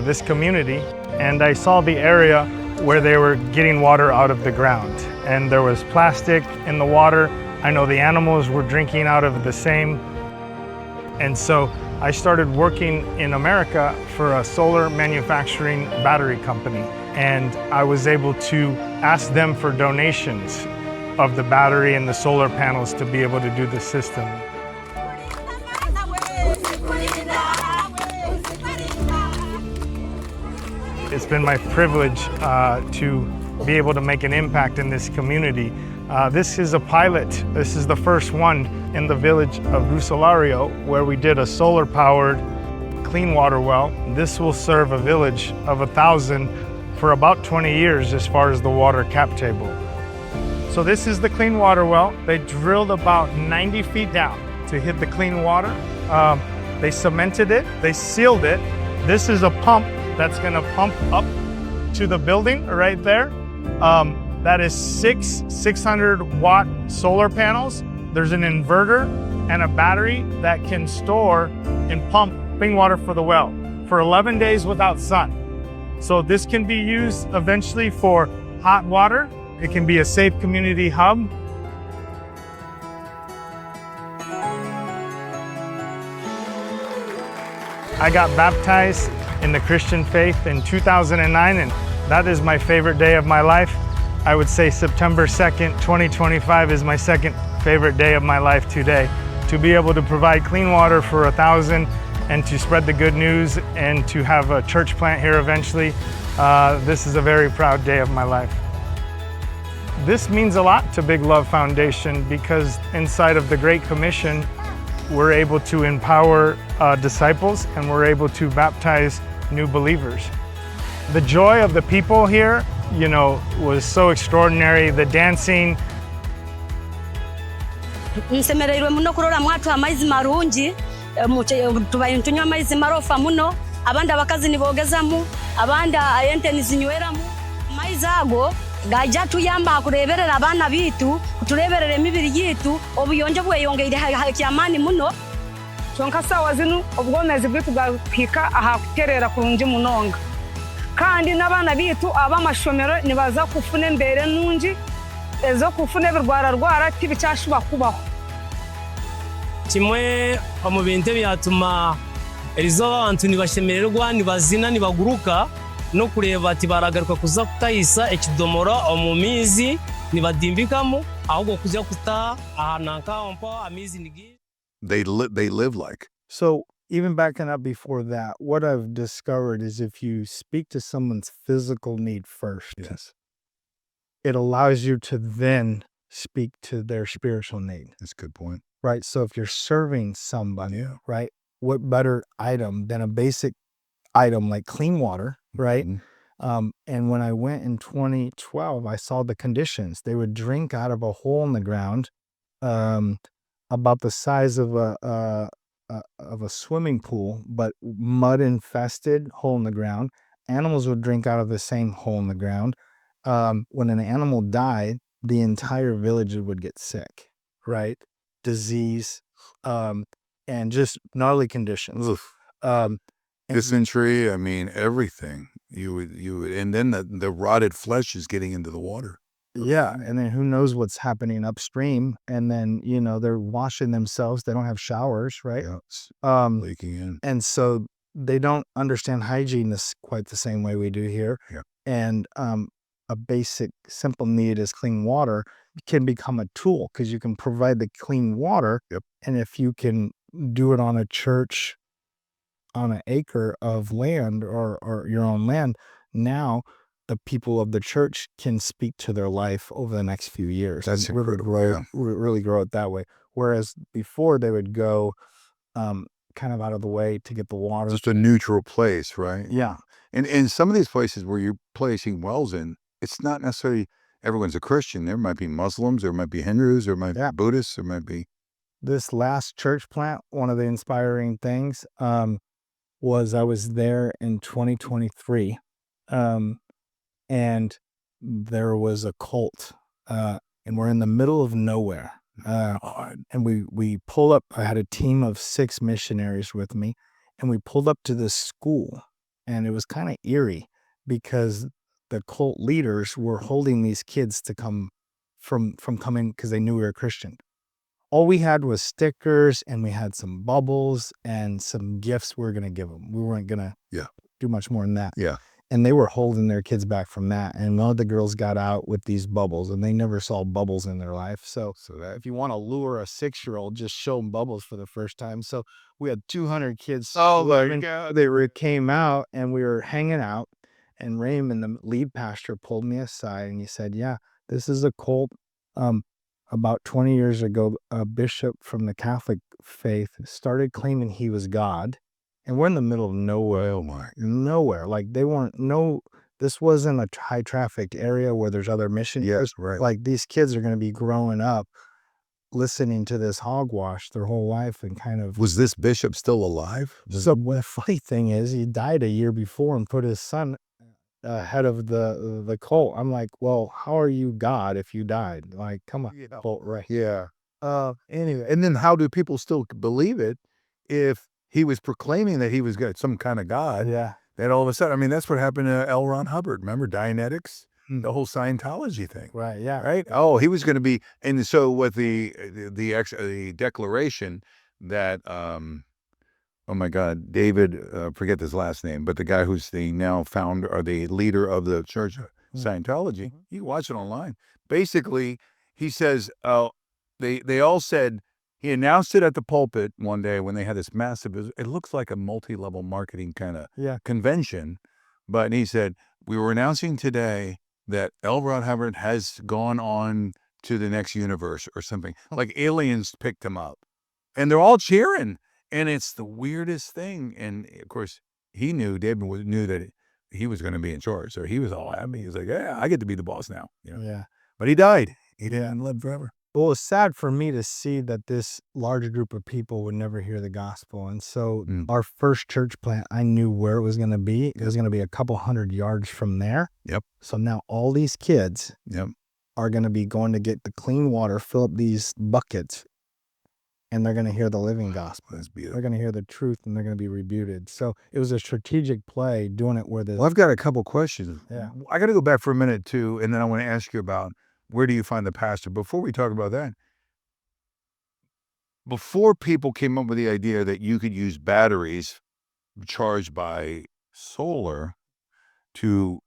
this community and I saw the area where they were getting water out of the ground. And there was plastic in the water. I know the animals were drinking out of the same. And so I started working in America for a solar manufacturing battery company. And I was able to ask them for donations of the battery and the solar panels to be able to do the system. It's been my privilege to be able to make an impact in this community. This is a pilot. This is the first one in the village of Rusalario, where we did a solar-powered clean water well. This will serve a village of 1,000 for about 20 years as far as the water cap table. So this is the clean water well. They drilled about 90 feet down to hit the clean water. They cemented it, they sealed it. This is a pump that's gonna pump up to the building right there. That is 600-watt solar panels. There's an inverter and a battery that can store and pump clean water for the well for 11 days without sun. So this can be used eventually for hot water. It can be a safe community hub. I got baptized in the Christian faith in 2009, and that is my favorite day of my life. I would say September 2nd, 2025 is my second favorite day of my life today. To be able to provide clean water for 1,000 and to spread the good news and to have a church plant here eventually, this is a very proud day of my life. This means a lot to Big Love Foundation because inside of the Great Commission, we're able to empower disciples and we're able to baptize new believers. The joy of the people here, was so extraordinary. The dancing. Nsemereirwe muno kurora mwatu amaizi marungi tunywa amaizi marofa muno abandi abakazi nibogezamu abandi ayente nizinyweramo amaizi ago gajja tuyamba kureberera abana bitu kutureberera emibiri yitu obuyonje bweyongeire hakyamani muno kyonka sawa zinu obwomezi bwitu bwapika aha kuterera kurungi munonga kandi n'abana bitu abamashomero nibaza kufuna embere nungi ezo kufuna ebirwararwara tibicyashuba kubaho. Kimwe mu bintu byatuma erizo abantu nibashemererwa nibazina nibaguruka no kureba ati baragaruka kuza kutayisa ekidomoro omu mizi nibadimbikamu ahubwo kujya kuta ahananka ompo amizi nigi. They live like. So, even backing up before that, what I've discovered is if you speak to someone's physical need first, Yes, it allows you to then speak to their spiritual need, that's a good point. right? So if you're serving somebody, Yeah. right, what better item than a basic item like clean water, right? Mhm. And when I went in 2012, I saw the conditions. They would drink out of a hole in the ground, um, about the size of a swimming pool, but mud infested hole in the ground. Animals would drink out of the same hole in the ground. When an animal died, the entire village would get sick, right? Disease, and just gnarly conditions. Oof. Um, and Dysentery, I mean, everything. You would, and then the rotted flesh is getting into the water. yeah, and then who knows what's happening upstream? And then they're washing themselves. They don't have showers, right? Yeah, it's Um, leaking in. and so they don't understand hygiene quite the same way we do here. Yeah. And a basic simple need is clean water can become a tool because you can provide the clean water. Yep. And if you can do it on a church, on an acre of land or your own land, now the people of the church can speak to their life over the next few years. That's and really incredible, yeah. really grow it that way. Whereas before they would go kind of out of the way to get the water. Just a neutral place, right? Yeah. And in some of these places where you're placing wells in, it's not necessarily everyone's a Christian. There might be Muslims, there might be Hindus, there might be Yeah. Buddhists, there might be. This last church plant, one of the inspiring things was I was there in 2023, and there was a cult, and we're in the middle of nowhere. And we pull up. I had a team of 6 missionaries with me, and we pulled up to this school, and it was kind of eerie because the cult leaders were holding these kids to come from coming because they knew we were Christian. All we had was stickers, and we had some bubbles and some gifts we were gonna give them. We weren't gonna do much more than that. Yeah. And they were holding their kids back from that. And one of the girls got out with these bubbles, and they never saw bubbles in their life. So that if you want to lure a 6-year-old, just show them bubbles for the first time. So we had 200 kids. Oh my swimming. God. They came out, and we were hanging out. And Raymond, the lead pastor, pulled me aside, and he said, "Yeah, this is a cult. About 20 years ago, a bishop from the Catholic faith started claiming he was God." And we're in the middle of nowhere. Oh my. Nowhere. Like this wasn't a high trafficked area where there's other missionaries. Yes, right. Like these kids are going to be growing up listening to this hogwash their whole life and kind of. Was this bishop still alive? So the funny thing is he died a year before and put his son head of the cult. I'm like, well, how are you God if you died? Like, come on, cult, right? Yeah. Anyway, and then how do people still believe it if he was proclaiming that he was some kind of God? Yeah. Then all of a sudden, I mean, that's what happened to L. Ron Hubbard. Remember Dianetics? The whole Scientology thing. Right. Yeah. Right. Oh, he was going to be. And so with the declaration that, oh my God, David, forget his last name, but the guy who's the now founder or the leader of the Church of Scientology, you can watch it online. Basically, he says, they all said, he announced it at the pulpit one day when they had this massive, it looks like a multi-level marketing kind of convention. But he said, we were announcing today that L. Ron Hubbard has gone on to the next universe or something. Like aliens picked him up. And they're all cheering. And it's the weirdest thing. And of course, David knew that he was going to be in charge. So he was all happy. He was like, yeah, I get to be the boss now. Yeah. But he died. He didn't live forever. Well, it's sad for me to see that this large group of people would never hear the gospel. And so our first church plant, I knew where it was going to be. It was going to be a couple 100 yards from there. Yep. So now all these kids are going to be going to get the clean water, fill up these buckets, and they're going to hear the living gospel. That's beautiful. They're going to hear the truth, and they're going to be rebuked. So it was a strategic play doing it where the... Well, I've got a couple questions. Yeah. I got to go back for a minute too, and then I want to ask you about where do you find the pastor? Before we talk about that, before people came up with the idea that you could use batteries charged by solar to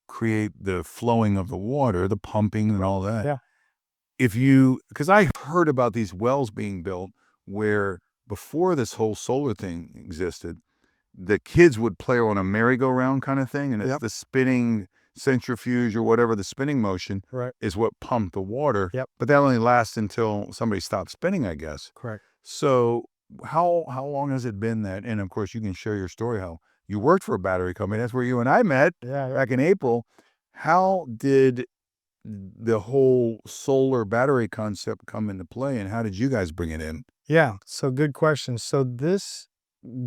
create the flowing of the water, the pumping and all that. Yeah. Because I heard about these wells being built where before this whole solar thing existed, the kids would play on a merry-go-round kind of thing, and it's the spinning centrifuge or whatever, the spinning motion Right. is what pumped the water. Yep. But that only lasts until somebody stopped spinning, I guess. Correct. So how long has it been that, and of course you can share your story, how you worked for a battery company. That's where you and I met back in April. How did the whole solar battery concept come into play, and how did you guys bring it in? Yeah. So good question. So this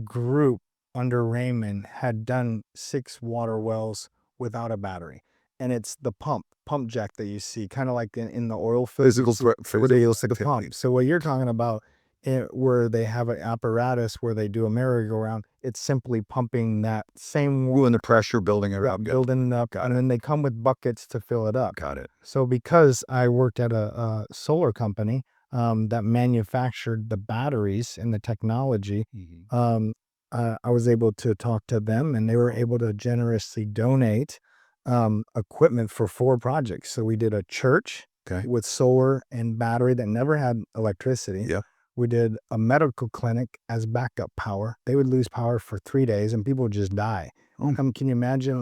group under Raymond had done 6 water wells without a battery. And it's the pump jack that you see, kind of like in the oil field. The pump. So what you're talking about, where they have an apparatus where they do a merry-go-round, it's simply pumping that same And the pressure building it up. building it up, and then they come with buckets to fill it up. Got it. So because I worked at a solar company that manufactured the batteries and the technology, I was able to talk to them, and they were able to generously donate equipment for 4 projects. So we did a church with solar and battery that never had electricity. Yeah. We did a medical clinic as backup power. They would lose power for 3 days, and people would just die. Can you imagine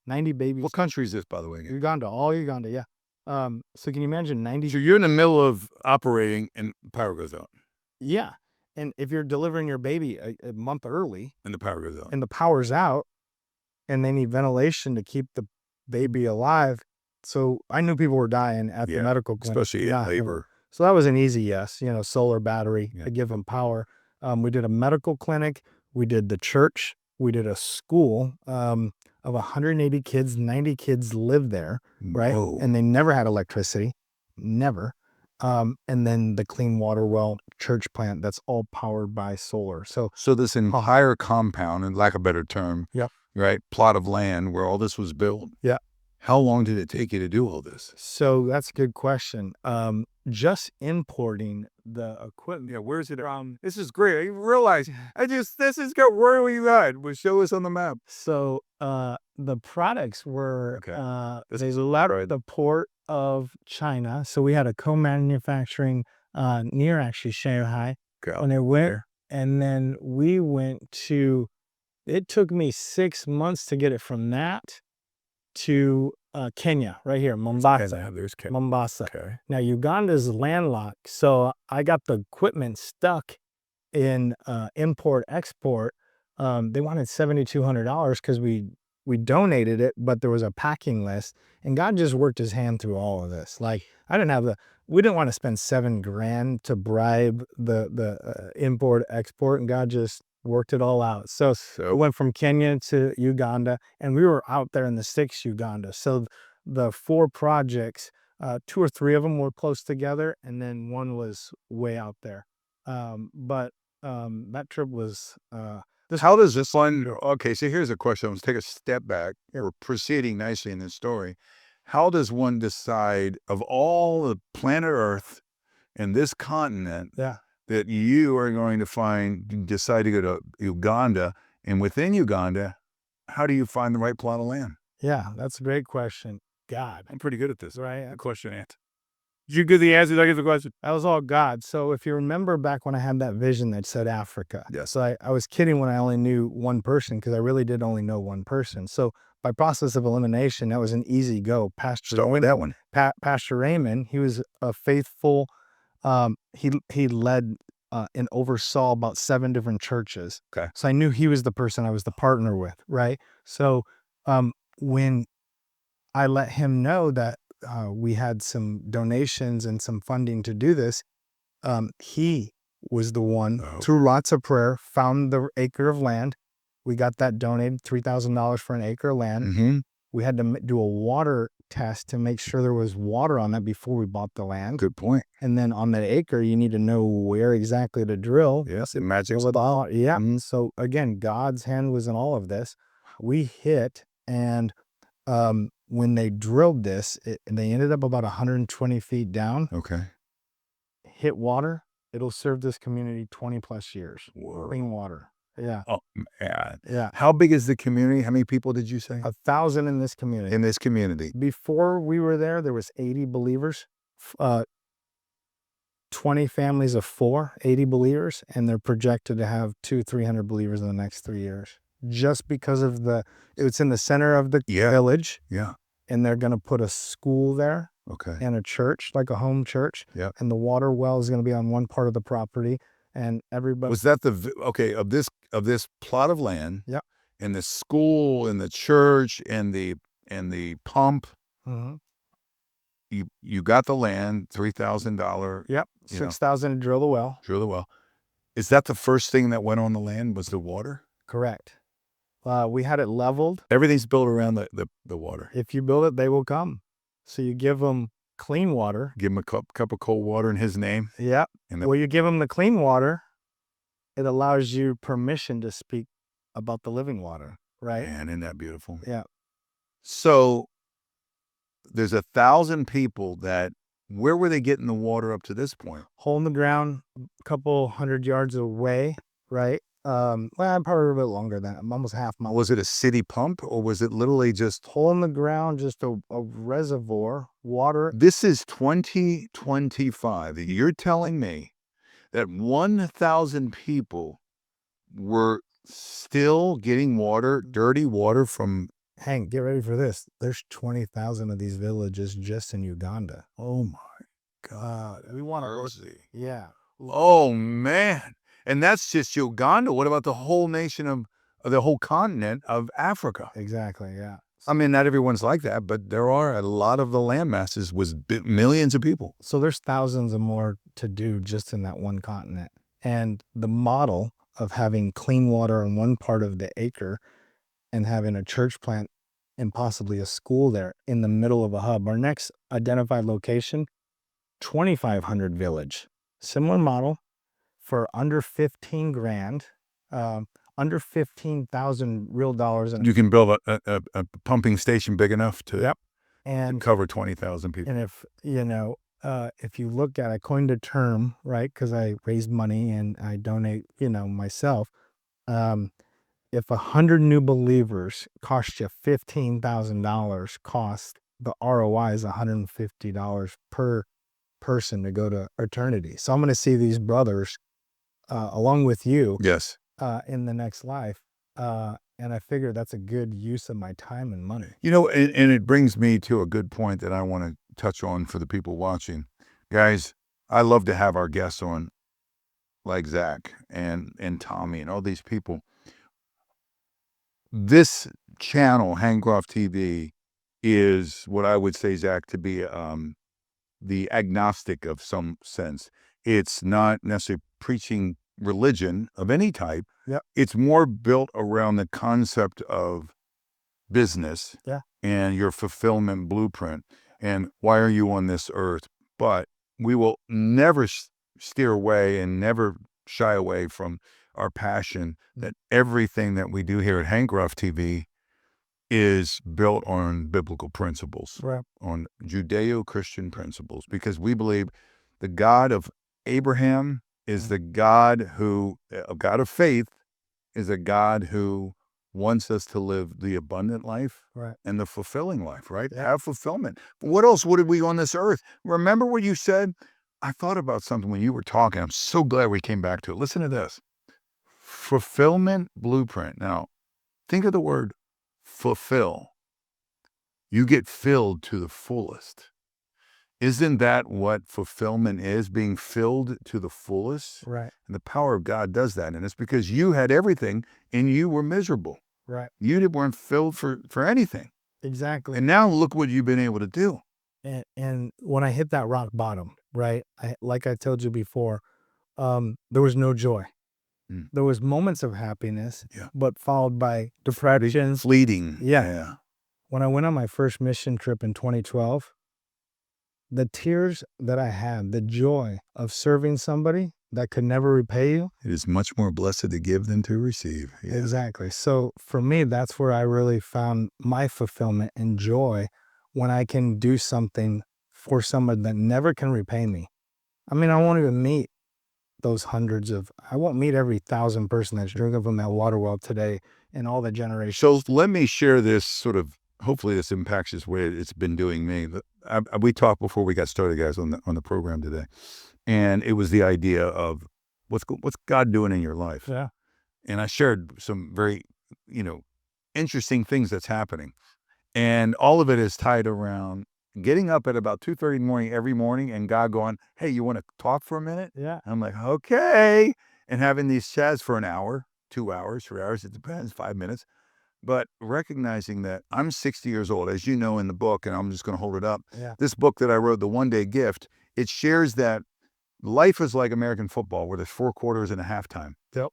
90 babies? What country is this, by the way? Uganda, all Uganda, yeah. So can you imagine 90? So you're in the middle of operating and power goes out. Yeah. And if you're delivering your baby a month early And the power goes out. and the power's out and they need ventilation to keep the baby alive. So I knew people were dying at the medical clinic. Especially in labor. So that was an easy yes, solar battery Yeah. to give them power. We did a medical clinic. We did the church. We did a school of 180 kids. 90 kids lived there, right? Whoa. And they never had electricity, never. And then the clean water well church plant that's all powered by solar. So this entire compound, in lack of a better term, right, plot of land where all this was built. Yeah. How long did it take you to do all this? So that's a good question. Just importing the equipment. Yeah, where's it from? This is great. I realize this is good. Where are we at? Well, show us on the map. So the products were they left the port of China. So we had a co-manufacturing near actually Shanghai when they went, and then we went to. It took me 6 months to get it from that to Kenya, right here, Mombasa. There's Kenya. Mombasa. Okay. Now Uganda's landlocked, so I got the equipment stuck in import-export. They wanted $7,200 because we donated it, but there was a packing list, and God just worked his hand through all of this. Like we didn't want to spend $7,000 to bribe the import-export, and God just worked it all out. So it went from Kenya to Uganda, and we were out there in the sticks, Uganda. So the 4 projects, 2 or 3 of them were close together, and then one was way out there. But that trip was. How does this one? Okay, so here's a question. Let's take a step back. We're proceeding nicely in this story. How does one decide, of all the planet Earth and this continent, that you are going to decide to go to Uganda, and within Uganda, how do you find the right plot of land? Yeah, that's a great question. God. I'm pretty good at this. Right. Question answer. Did you get the answer? Did I get the question? That was all God. So if you remember back when I had that vision that said Africa. Yes. So I was kidding when I only knew one person, because I really did only know one person. So by process of elimination, that was an easy go. Start with that one. Pastor Raymond, he was a faithful. He led and oversaw about 7 different churches. Okay. So I knew he was the person I was the partner with, right? So when I let him know that we had some donations and some funding to do this, he was the one, through lots of prayer, found the acre of land. We got that donated, $3,000 for an acre of land. Mm-hmm. We had to do a water test to make sure there was water on that before we bought the land. Good point. And then on that acre, you need to know where exactly to drill. Yes, it matches. Yeah. Mm-hmm. So again, God's hand was in all of this. We hit, and when they drilled this, they ended up about 120 feet down. Okay. Hit water. It'll serve this community 20 plus years. Whoa. Clean water. Yeah. Oh, man. Yeah. How big is the community? How many people did you say? 1,000 in this community. In this community. Before we were there was 80 believers. 20 families of 4, 80 believers, and they're projected to have 200-300 believers in the next 3 years. Just because of it's in the center of the village, Yeah. and they're going to put a school there Okay. and a church, like a home church. Yep. And the water well is going to be on one part of the property, and everybody. Was that of this plot of land? Yep. And the school and the church and the pump. Mm-hmm. You got the land, $3,000. Yep. $6,000 to drill the well. Drill the well. Is that the first thing that went on the land? Was the water? Correct. We had it leveled. Everything's built around the water. If you build it, they will come. So you give them clean water. Give them a cup of cold water in his name. Yeah. And Well, you give them the clean water, it allows you permission to speak about the living water, right? Man, isn't that beautiful? Yeah. So there's 1,000 people where were they getting the water up to this point? Hole in the ground, a couple 100 yards away, right? Well, probably a bit longer than that, almost half mile. Was it a city pump or was it literally just hole in the ground, just a reservoir, water? This is 2025. You're telling me that 1,000 people were still getting water, dirty water from... Hank, get ready for this. There's 20,000 of these villages just in Uganda. Oh my God. We want to Mercy. Yeah. Oh man. And that's just Uganda. What about the whole nation of the whole continent of Africa? Exactly, yeah. I mean, not everyone's like that, but there are a lot of the land masses with millions of people. So there's thousands of more to do just in that one continent. And the model of having clean water on one part of the acre and having a church plant and possibly a school there in the middle of a hub. Our next identified location, 2,500 village. Similar model for under 15 grand, under 15,000 real dollars. You can build a pumping station big enough to and cover 20,000 people. And if you look at, I coined a term, right? Because I raise money and I donate, myself. If 100 new believers cost you $15,000, the ROI is $150 per person to go to eternity. So I'm going to see these brothers along with you. Yes. In the next life. And I figure that's a good use of my time and money. And it brings me to a good point that I want to touch on for the people watching. Guys, I love to have our guests on, like Zack and Tommy and all these people. This channel, Handcroft TV, is what I would say, Zack, to be the agnostic of some sense. It's not necessarily preaching religion of any type. Yep. It's more built around the concept of business and your fulfillment blueprint and why are you on this earth. But we will never steer away and never shy away from our passion that everything that we do here at Handcroft TV is built on biblical principles, right, on Judeo-Christian principles, because we believe the God of Abraham is the God who, a God of faith, is a God who wants us to live the abundant life and the fulfilling life, right? Yeah. Have fulfillment. What else would we on this earth? Remember what you said? I thought about something when you were talking. I'm so glad we came back to it. Listen to this. Fulfillment blueprint. Now, think of the word fulfill. You get filled to the fullest. Isn't that what fulfillment is? Being filled to the fullest? Right. And the power of God does that. And it's because you had everything and you were miserable. Right. You weren't filled for anything. Exactly. And now look what you've been able to do. And when I hit that rock bottom, right, like I told you before, there was no joy. There was moments of happiness, but followed by depression. Fleeting. Yeah. When I went on my first mission trip in 2012, the tears that I had, the joy of serving somebody that could never repay you. It is much more blessed to give than to receive. Yeah. Exactly. So for me, that's where I really found my fulfillment and joy, when I can do something for someone that never can repay me. I mean, I won't even meet those I won't meet every 1,000 person that's drinking from that water well today in all the generations. So let me share this hopefully this impacts this way it's been doing me. We talked before we got started, guys, on the program today. And it was the idea of what's God doing in your life? Yeah. And I shared some very, interesting things that's happening. And all of it is tied around getting up at about 2:30 in the morning every morning and God going, hey, you want to talk for a minute? Yeah. I'm like, okay. And having these chats for an hour, 2 hours, 3 hours, it depends, 5 minutes. But recognizing that I'm 60 years old, as you know in the book, and I'm just going to hold it up. Yeah. This book that I wrote, The One Day Gift, it shares that life is like American football, where there's 4 quarters and a halftime. Yep.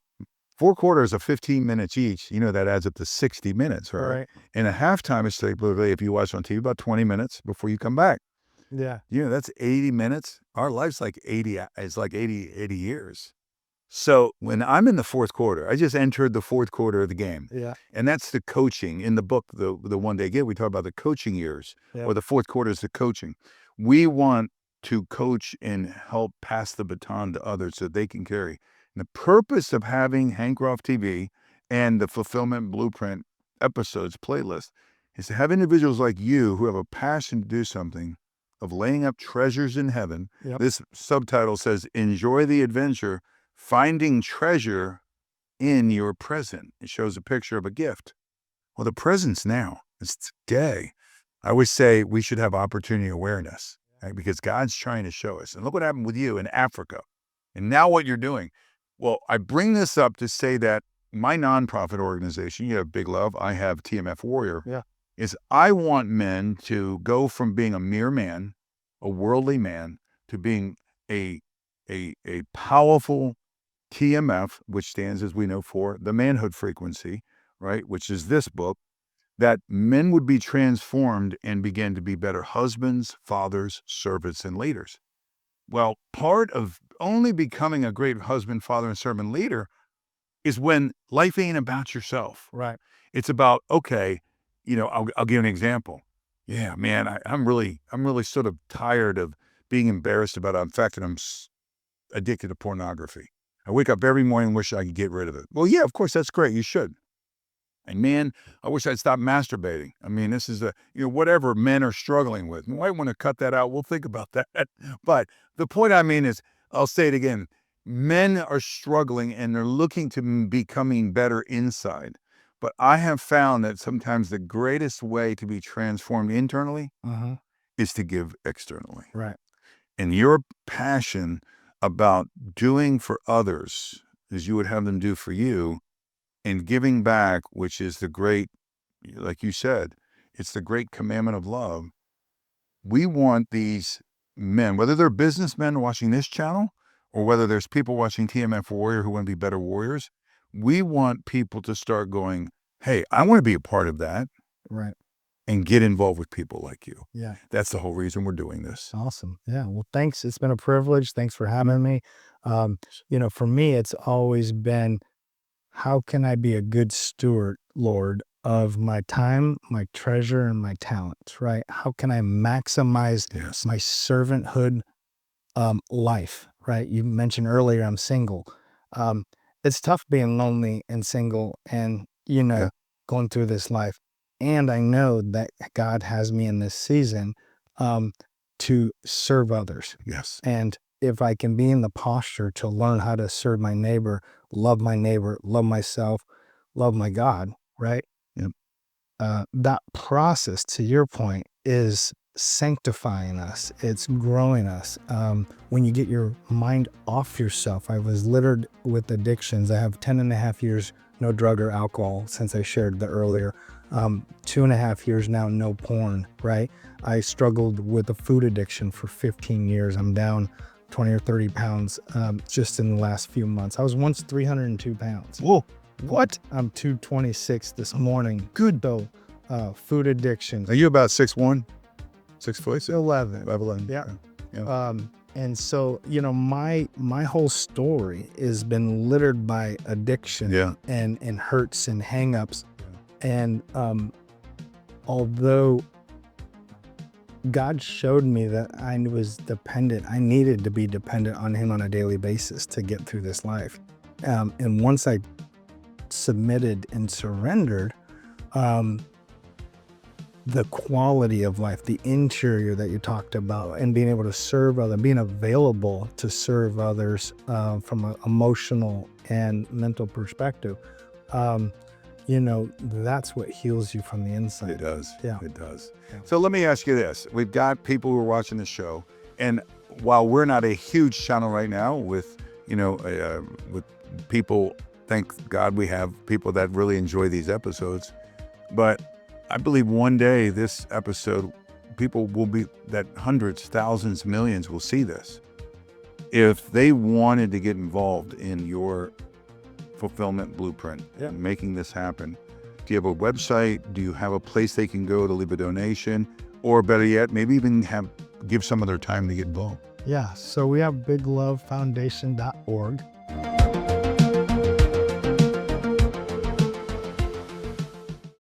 4 quarters of 15 minutes each, that adds up to 60 minutes, right? Right. And a halftime is typically, if you watch on TV, about 20 minutes before you come back. Yeah. That's 80 minutes. Our life's like 80 years. So when I'm in the fourth quarter, I just entered the fourth quarter of the game. Yeah. And that's the coaching. In the book, the One Day Gift, we talk about the coaching years, or the fourth quarter is the coaching. We want to coach and help pass the baton to others so they can carry. And the purpose of having Hank Roth TV and the Fulfillment Blueprint episodes playlist is to have individuals like you who have a passion to do something, of laying up treasures in heaven. Yep. This subtitle says, enjoy the adventure, finding treasure in your present. It shows a picture of a gift. Well, the present's now. It's today. I always say we should have opportunity awareness, right? Because God's trying to show us. And look what happened with you in Africa. And now what you're doing. Well, I bring this up to say that my nonprofit organization, you have Big Love, I have TMF Warrior, is I want men to go from being a mere man, a worldly man, to being a powerful TMF, which stands, as we know, for the manhood frequency, right? Which is this book, that men would be transformed and begin to be better husbands, fathers, servants, and leaders. Well, part of only becoming a great husband, father, and servant leader is when life ain't about yourself. Right. It's about, okay, I'll give you an example. Yeah, man, I'm really sort of tired of being embarrassed about it. In fact, I'm addicted to pornography. I wake up every morning and wish I could get rid of it. Well, yeah, of course, that's great. You should. And man, I wish I'd stop masturbating. I mean, this is whatever men are struggling with. You might want to cut that out. We'll think about that. But the point I mean is, I'll say it again. Men are struggling and they're looking to becoming better inside. But I have found that sometimes the greatest way to be transformed internally is to give externally. Right. And your passion about doing for others as you would have them do for you, and giving back, which is the great, like you said, it's the great commandment of love. We want these men, whether they're businessmen watching this channel or whether there's people watching TMF Warrior who want to be better warriors, we want people to start going, hey, I want to be a part of that. Right. And get involved with people like you. Yeah. That's the whole reason we're doing this. Awesome. Yeah. Well, thanks. It's been a privilege. Thanks for having me. For me, it's always been, how can I be a good steward, Lord, of my time, my treasure, and my talents, right? How can I maximize my servanthood life, right? You mentioned earlier, I'm single. It's tough being lonely and single and, going through this life. And I know that God has me in this season to serve others. Yes. And if I can be in the posture to learn how to serve my neighbor, love myself, love my God, right? Yep. That process, to your point, is sanctifying us. It's growing us. When you get your mind off yourself, I was littered with addictions. I have 10 and a half years, no drug or alcohol, since I shared the earlier. 2.5 years now, no porn, right? I struggled with a food addiction for 15 years. I'm down 20 or 30 pounds just in the last few months. I was once 302 pounds. Whoa, what? I'm 226 this morning. Good though. Food addiction. Are you about 6'1", 6 foot? 11. 5'11". Yeah. And so, my whole story has been littered by addiction and hurts and hangups. And although God showed me that I was dependent, I needed to be dependent on Him on a daily basis to get through this life. And once I submitted and surrendered, the quality of life, the interior that you talked about, and being able to serve others, being available to serve others from an emotional and mental perspective, that's what heals you from the inside. It does. Yeah. It does. Yeah. So let me ask you this. We've got people who are watching the show, and while we're not a huge channel right now with people, thank God we have people that really enjoy these episodes, but I believe one day this episode, hundreds, thousands, millions will see this. If they wanted to get involved in your fulfillment blueprint, and making this happen, do you have a website? Do you have a place they can go to leave a donation? Or better yet, maybe even give some of their time to get involved? Yeah, so we have biglovefoundation.org.